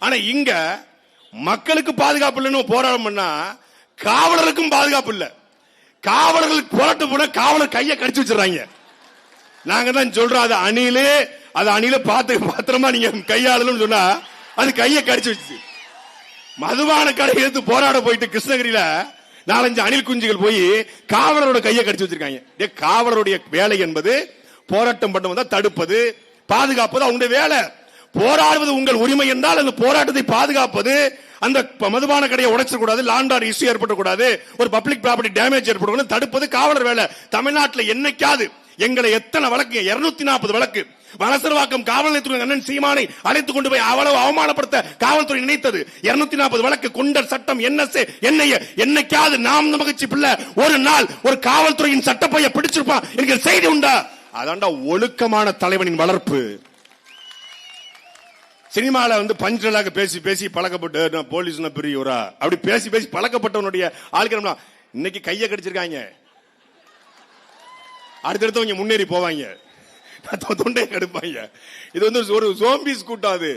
ஆனா இங்க மக்களுக்கு பாதுகாப்பு இல்லைன்னு போராட்டம் பண்ணா காவலருக்கும் பாதுகாப்பு இல்ல. காவலர்களுக்கு போராட்டம் போனா காவலர் கையை கடிச்சு வச்சிடறாங்க. நாங்க தான் சொல்றோம், அது அணில பார்த்து பத்திரமா நீங்க கையாளணும்னு சொன்னா அது கையை கடிச்சு வச்சு. மதுபான கடை எடுத்து போராட போயிட்டு கிருஷ்ணகிரியில 4-5 அணில் குஞ்சுகள் போய் காவலரோட கையை கடிச்சு வச்சிருக்காங்க. காவலருடைய வேலை என்பது போராட்டம் பண்ணுவதா தடுப்பது, பாதுகாப்பது அவங்களுடைய வேலை. போராடுவது உங்கள் உரிமை என்றால் அந்த போராட்டத்தை பாதுகாப்பது, அந்த மதுபான கடையை உடைச்சக்கூடாது, லாண்ட் ஆர்டர் இஷ்யூ ஏற்படக்கூடாது, ஒரு பப்ளிக் ப்ராப்பர்ட்டி டேமேஜ் ஏற்படக்கூடாது, தடுப்பது காவலர் வேலை. தமிழ்நாட்டில் என்னைக்காவது எங்களை எத்தனை வழக்கு, 240 வழக்கு, வலசரவாக்கம் காவல் நிலையத்துறை அண்ணன் சீமானை அழைத்துக் கொண்டு போய் அவ்வளவு அவமானப்படுத்த காவல்துறை நினைத்தது. 240 வழக்கு, குண்டர் சட்டம், NSA, NIA. என்னைக்காவது நாம் மகிழ்ச்சி பிள்ளை ஒரு நாள் ஒரு காவல்துறையின் சட்டப்பைய பிடிச்சிருப்பான் என்கிற செய்தி உண்டா? அதாண்டா ஒழுக்கமான தலைவனின் வளர்ப்பு. சினிமால பஞ்சலாக பேசி பேசி பழக்கப்பட்டு போலீஸ் பெரியவரா அப்படி பேசி பேசி பழக்கப்பட்டவனுடைய ஆளுக்கிற இன்னைக்கு கையை கடிச்சிருக்காங்க. அடுத்தடுத்து முன்னேறி போவாங்க, தொண்டையை கடுப்பாங்க. இது ஒரு சோம்பிஸ் கூட்டம். அது